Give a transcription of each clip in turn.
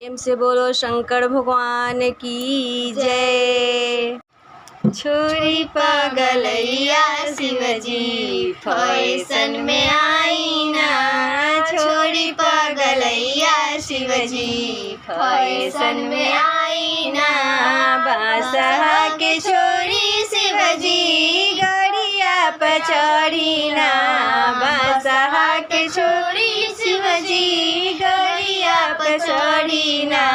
प्रेम से बोलो शंकर भगवान की जय। छोरी पगलैया शिवजी फैशन में आई ना, छोरी पगलैया शिवजी फैशन में आई ना। बादशाह के छोरी शिवजी गड़िया पर चढ़ी ना, बादशाह के छोरी शिवजी गड़िया पर चढ़ी ना।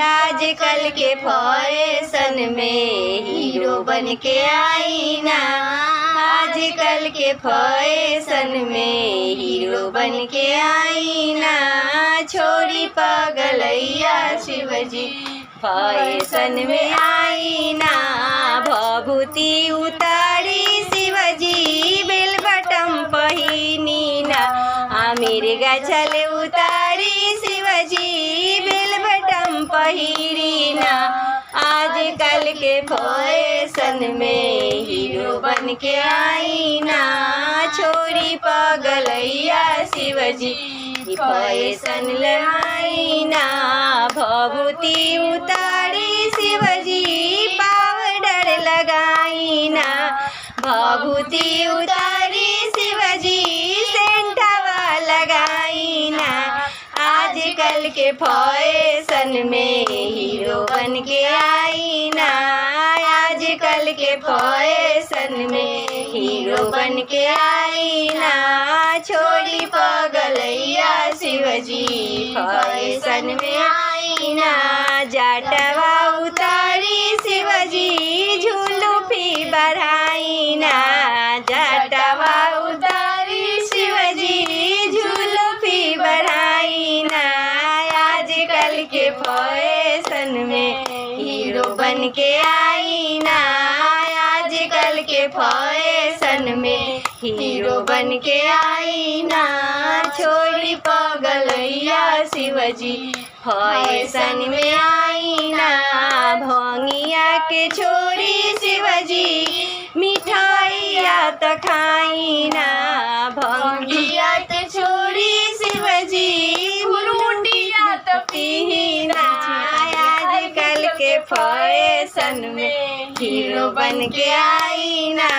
आजकल के फैशन में हीरो बन के आई ना, आजकल के फैशन में हीरो बन के आई ना। छोरी पगलैया शिवजी फैशन में आई ना। भभूति उतारी शिवजी बेल बटम पहिनी ना, मिर्गा छल उतारी शिवजी बेल बटम पहिरी ना। आजकल के फैशन में हीरो बन के आई ना। छोरी पगलैया शिवजी फैशन ले आई ना। भभूति उतारी शिवजी पाउडर लगाई ना, भभूति उतारी शिवजी सेंटवा लगाई ना। आजकल के फैशन में हीरो बन के आई ना, आजकल के फैशन में हीरो बन के आई ना। छोरी पगलैया शिवजी फैशन में आई ना। जाटवा उतारी शिवजी झुलुफी बढ़ाई ना, जाटवा उतारी शिवजी झुलुफी बढ़ाई ना। आजकल के फैशन में हीरो बन के आई ना, आजकल के फैशन में हीरो बन के आई ना। छोरी पगलैया शिवजी फैशन में आई ना। भंगिया के छोरी शिवजी मिठाइया त खाई ना, भंगिया के छोरी शिवजी मुरमुंडिया त पी ना। आजकल के फैशन में हीरो बन के आई ना,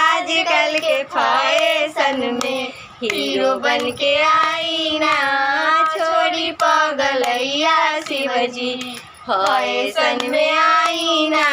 आजकल के फैशन में हीरो बन के आई ना। छोरी पगलैया शिवजी फैशन में आई ना।